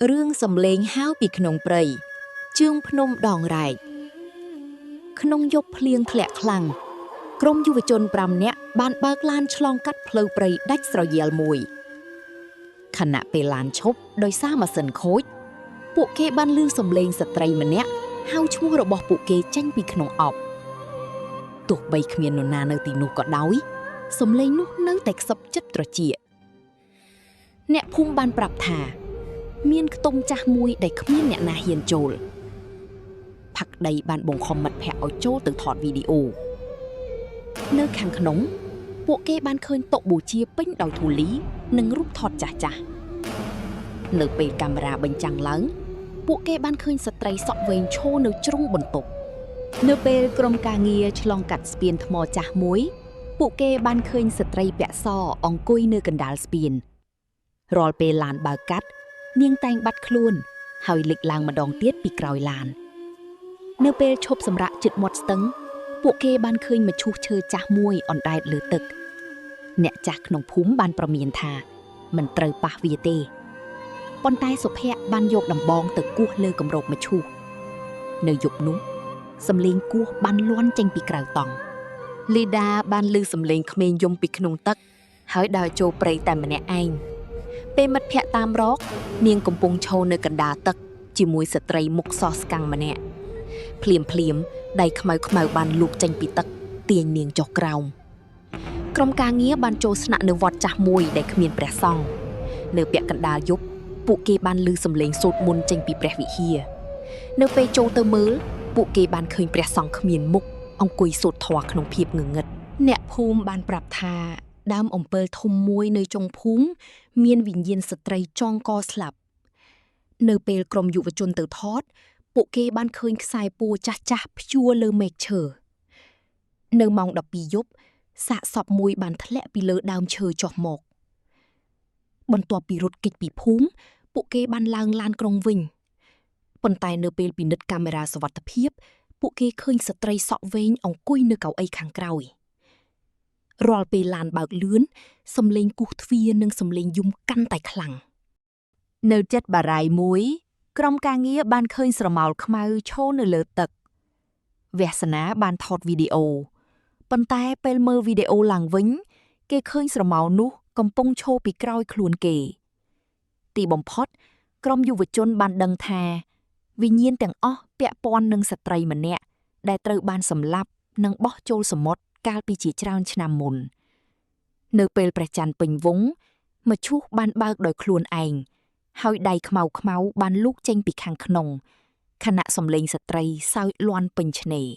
រឿងសំឡេងហាវពីក្នុងព្រៃជើងភ្នំដងរែកក្នុងយប់ភ្លៀងធ្លាក់ខ្លាំងក្រុមយុវជន5នាក់បានបើកឡានឆ្លងកាត់ផ្លូវព្រៃដាច់ស្រយាលមួយខណៈពេលឡានឈប់ដោយសារម៉ាស៊ីនខូចពួកគេបានឮសំឡេងស្ត្រីម្នាក់ហៅឈ្មោះរបស់ពួកគេចេញពីក្នុងអបទោះបីគ្មាននរណានៅទីនោះក៏ដោយសំឡេងនោះនៅតែខ្សឹបចិត្តត្រចៀកអ្នកភូមិបានប្រាប់ថាមានខ្ទមចាស់មួយដែលគ្មានអ្នកណាហ៊ានចូលផាក់ដីបានបង្ខំមិត្តភ័ក្តិឲ្យចូលទៅថតវីដេអូនៅខាងក្នុងពួកគេបានឃើញតុបូជាពេញដោយធូលីនិងរូបថតចាស់ៗនៅពេលកាមេរ៉ាបញ្ចាំងឡើងពួកគេបានឃើញស្ត្រីសក់វែងឈរនៅជ្រុងបន្ទប់នៅពេលក្រុមការងារឆ្លងកាត់ស្ពានថ្មចាស់មួយពួកគេបានឃើញស្ត្រីពាក់សអង្គុយនៅកណ្ដាលស្ពានរាល់ពេលឡានបើកកាត់នាងតែងបាត់ខ្លួនហើយលេចឡើងម្ដងទៀតពីក្រោយឡាននៅពេលឈប់សម្រាកជិតមាត់ស្ទឹងពួកគេបានឃើញមឈូសឈើចាស់មួយអណ្ដែតលើទឹកអ្នកចាស់ក្នុងភូមិបានប្រមានថាមិនត្រូវប៉ះវាទេប៉ុន្តែសុភ័ក្របានយកដំបងទៅគោះលើគម្របមឈូសនៅយប់នោះសំឡេងគោះបានលាន់ចេញពីក្រៅតង់លីដាបានឮសំឡេងក្មេងយំពីក្នុងទឹកហើយដើរចូលព្រៃតែម្នាក់ឯងពេលមិត្តភ័ក្តិតាមរកនាងកំពុងឈរនៅកណ្ដាលទឹកជាមួយស្ត្រីមុខសស្កាំងម្នាក់ភ្លាមដៃខ្មៅបានលូកចេញពីទឹកទាញនាងចុះក្រោមក្រុមការងារបានចូលស្នាក់នៅវត្តចាស់មួយដែលគ្មានព្រះសង្ឃនៅពាក់កណ្ដាលយប់ពួកគេបានឮសំឡេងសូត្រមន្តចេញពីព្រះវិហារនៅពេលចូលទៅមើលពួកគេបានឃើញព្រះសង្ឃគ្មានមុខអង្គុយសូត្រធម៌ក្នុងភាពងងឹតអ្នកភូមិបានប្រាប់ថាដើមអំពិលធំមួយនៅចុងភូមិមានវិញ្ញាណស្ត្រីចងកស្លាប់នៅពេលក្រុមយុវជនទៅថតពួកគេបានឃើញខ្សែពួរចាស់ព្យួរលើមែកឈើនៅម៉ោង 12 យប់សាកសពមួយបានធ្លាក់ពីលើដើមឈើចុះមកបន្ទាប់ពីរត់គេចពីភូមិពួកគេបានឡើងឡានក្រុងវិញប៉ុន្តែនៅពេលពិនិត្យកាមេរ៉ាសុវត្ថិភាពពួកគេឃើញស្ត្រីសក់វែងអង្គុយនៅកៅអីខាងក្រោយរាល់ពេលឡានបើកលឿនសំឡេងគោះទ្វារនិងសំឡេងយំកាន់តែខ្លាំងនៅជិតបារាយមួយក្រុមការងារបានឃើញស្រមោលខ្មៅឈរនៅលើទឹកវាសនាបានថតវីដេអូប៉ុន្តែពេលមើលវីដេអូឡើងវិញគេឃើញស្រមោលនោះកំពុងឈរពីក្រោយខ្លួនគេទីបំផុតក្រុមយុវជនបានដឹងថាវិញ្ញាណទាំងអស់ពាក់ព័ន្ធនឹងស្ត្រីម្នាក់ដែលត្រូវបានសម្លាប់និងបោះចូលសមុទ្រកាលពីជាច្រើនឆ្នាំមុននៅពេលព្រះច័ន្ទពេញវង់មឈូសបានបើកដោយខ្លួនឯងហើយដៃខ្មៅបានលូកចេញពីខាងក្នុងខណៈសំឡេងស្ត្រីសើចលាន់ពេញឆ្នេរ